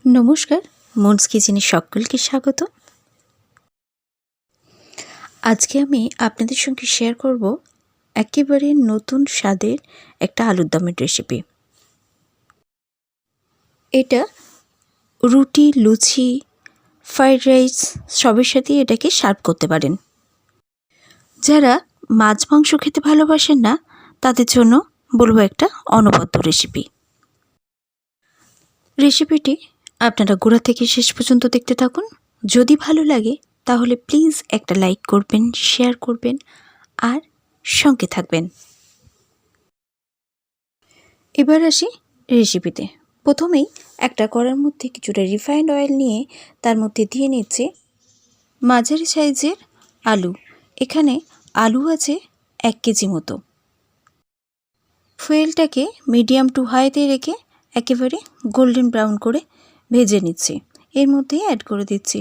নমস্কার, মনস কিচেনে সকলকে স্বাগত। আজকে আমি আপনাদের সঙ্গে শেয়ার করব একেবারে নতুন স্বাদের একটা আলুর দমের রেসিপি। এটা রুটি, লুচি, ফ্রাইড রাইস সবের সাথেই এটাকে সার্ভ করতে পারেন। যারা মাছ মাংস খেতে ভালোবাসেন না তাদের জন্য বলবো একটা অনবদ্য রেসিপিটি আপনারা গোড়া থেকে শেষ পর্যন্ত দেখতে থাকুন। যদি ভালো লাগে তাহলে প্লিজ একটা লাইক করবেন, শেয়ার করবেন আর সঙ্গে থাকবেন। এবার আসি রেসিপিতে। প্রথমেই একটা কড়ার মধ্যে কিছুটা রিফাইন্ড অয়েল নিয়ে তার মধ্যে দিয়ে নিচ্ছে মাঝারি সাইজের আলু। এখানে আলু আছে 1 কেজি মতো। ফুয়েলটাকে মিডিয়াম টু হাইতে রেখে একেবারে গোল্ডেন ব্রাউন করে ভেজে নিচ্ছি। এর মধ্যে অ্যাড করে দিচ্ছি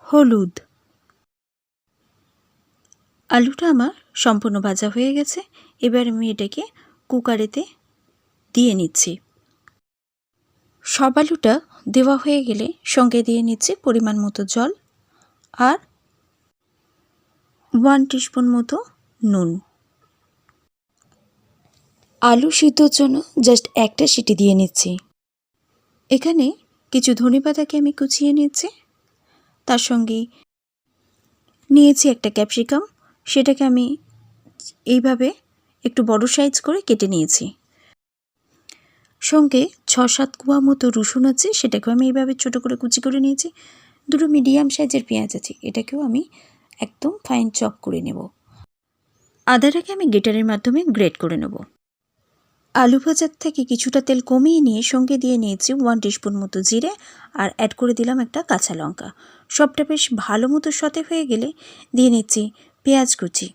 হলুদ। আলুটা আমার সম্পূর্ণ ভাজা হয়ে গেছে। এবার আমি এটাকে কুকারেতে দিয়ে নিচ্ছি। সব আলুটা দেওয়া হয়ে গেলে সঙ্গে দিয়ে নিচ্ছি পরিমাণ মতো জল আর 1 টিস্পুন মতো নুন। আলু সিদ্ধর জন্য জাস্ট একটা সিটি দিয়ে নিচ্ছি। এখানে কিছু ধনেপাতাকে আমি কুচিয়ে নিচ্ছি। তার সঙ্গে নিয়েছি একটা ক্যাপসিকাম, সেটাকে আমি এইভাবে একটু বড় সাইজ করে কেটে নিয়েছি। সঙ্গে 6-7 কোয়া মতো রসুন আছে, সেটাকেও আমি এইভাবে ছোটো করে কুচি করে নিয়েছি। 2 মিডিয়াম সাইজের পেঁয়াজ আছে, এটাকেও আমি একদম ফাইন চপ করে নেব। আদাটাকে আমি গ্রেটারের মাধ্যমে গ্রেট করে নেব। আলু ভাজার থেকে কিছুটা তেল কমিয়ে নিয়ে সঙ্গে দিয়ে নিয়েছি 1 টিস্পুন মতো জিরে আর অ্যাড করে দিলাম একটা কাঁচা লঙ্কা। সবটা বেশ ভালো মতো সতে হয়ে গেলে দিয়ে নিচ্ছি পেঁয়াজ কুচি।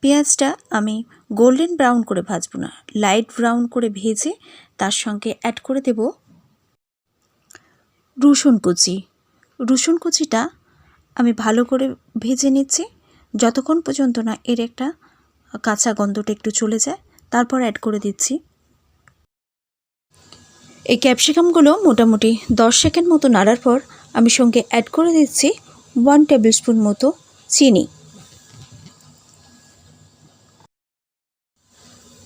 পেঁয়াজটা আমি গোল্ডেন ব্রাউন করে ভাজবো না, লাইট ব্রাউন করে ভেজে তার সঙ্গে অ্যাড করে দেব রসুন কুচি। রসুন কুচিটা আমি ভালো করে ভেজে নিচ্ছি যতক্ষণ পর্যন্ত না এর একটা কাঁচা গন্ধটা একটু চলে যায়। তারপর অ্যাড করে দিচ্ছি এই ক্যাপসিকামগুলো। মোটামুটি 10 সেকেন্ড মতো নাড়ার পর আমি সঙ্গে অ্যাড করে দিচ্ছি 1 টেবিল স্পুন মতো চিনি।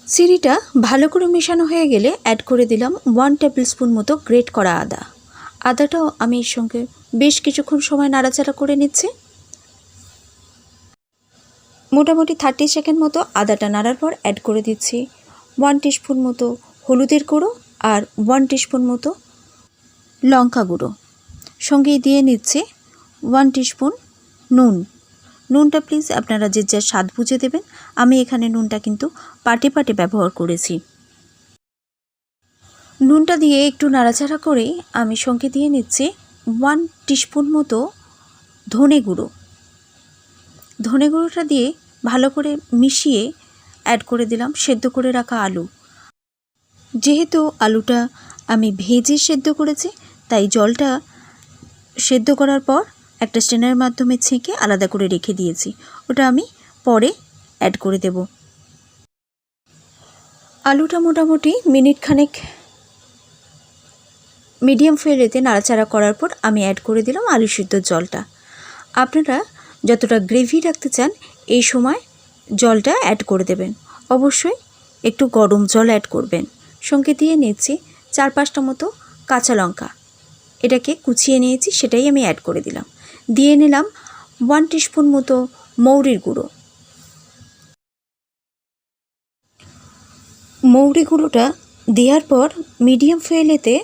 চিনিটা ভালো করে মেশানো হয়ে গেলে অ্যাড করে দিলাম 1 টেবিল স্পুন মতো গ্রেট করা আদা। আদাটাও আমি এর সঙ্গে বেশ কিছুক্ষণ সময় নাড়াচাড়া করে নিচ্ছি। মোটামুটি 30 সেকেন্ড মতো আদাটা নাড়ার পর অ্যাড করে দিচ্ছি 1 টিস্পুন মতো হলুদের গুঁড়ো আর 1 টিস্পুন মতো লঙ্কা গুঁড়ো। সঙ্গে দিয়ে নিচ্ছি 1 টিস্পুন নুন। নুনটা প্লিজ আপনারা যে যা স্বাদ বুঝে দেবেন। আমি এখানে নুনটা কিন্তু পাটে পাটে ব্যবহার করেছি। নুনটা দিয়ে একটু নাড়াচাড়া করেই আমি সঙ্গে দিয়ে নিচ্ছি 1 টিস্পুন মতো ধনে গুঁড়ো। ধনে গুঁড়োটা দিয়ে ভালো করে মিশিয়ে অ্যাড করে দিলাম সেদ্ধ করে রাখা আলু। যেহেতু আলুটা আমি ভেজে সেদ্ধ করেছি তাই জলটা সেদ্ধ করার পর একটা স্ট্রেনারের মাধ্যমে ছেঁকে আলাদা করে রেখে দিয়েছি, ওটা আমি পরে অ্যাড করে দেব। আলুটা মোটামুটি মিনিট খানেক মিডিয়াম ফ্লেমে নাড়াচাড়া করার পর আমি অ্যাড করে দিলাম আলু সিদ্ধর জলটা। আপনারা যতটা গ্রেভি রাখতে চান এই সময় জলটা অ্যাড করে দেবেন। অবশ্যই একটু গরম জল অ্যাড করবেন। সঙ্গে দিয়ে নিচ্ছি 4-5টা মতো কাঁচা লঙ্কা, এটাকে কুচিয়ে নিয়েছি, সেটাই আমি অ্যাড করে দিলাম। দিয়ে নিলাম 1 টিস্পুন মতো মৌরির গুঁড়ো। মৌরি গুঁড়োটা দেওয়ার পর মিডিয়াম ফ্লেমেতে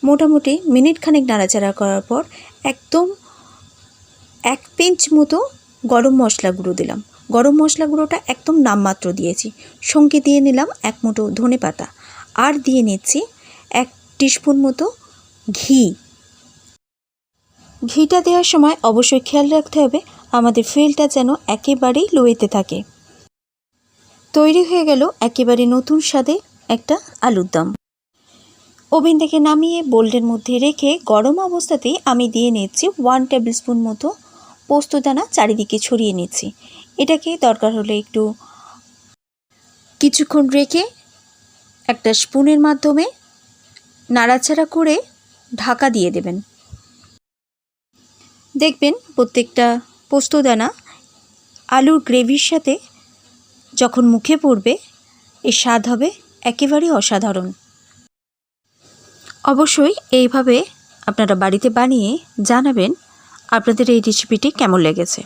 মোটামুটি মিনিট খানেক নাড়াচাড়া করার পর একদম 1 পিঞ্চ মতো গরম মশলা গুঁড়ো দিলাম। গরম মশলা গুঁড়োটা একদম নামমাত্র দিয়েছি। সঙ্গে দিয়ে নিলাম 1 মুঠো ধনে পাতা আর দিয়ে নিচ্ছি 1 টিস্পুন মতো ঘি। ঘিটা দেওয়ার সময় অবশ্যই খেয়াল রাখতে হবে আমাদের ফ্লেমটা যেন একেবারেই লোয়েতে থাকে। তৈরি হয়ে গেল একেবারে নতুন স্বাদে একটা আলুর দম। ওভেন থেকে নামিয়ে বোল্ডের মধ্যে রেখে গরম অবস্থাতেই আমি দিয়ে নিচ্ছি 1 টেবিল স্পুন মতো পোস্তদানা, চারিদিকে ছড়িয়ে নিচ্ছি। এটাকে দরকার হলে একটু কিছুক্ষণ রেখে একটা স্পুনের মাধ্যমে নাড়াচাড়া করে ঢাকা দিয়ে দেবেন। দেখবেন প্রত্যেকটা পোস্তদানা আলুর গ্রেভির সাথে যখন মুখে পড়বে এর স্বাদ হবে একেবারে অসাধারণ। অবশ্যই এইভাবে আপনারা বাড়িতে বানিয়ে জানাবেন আপনাদের এই রেসিপিটি কেমন লেগেছে।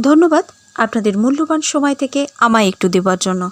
ধন্যবাদ আপনাদের মূল্যবান সময় থেকে আমায় একটু দেওয়ার জন্য।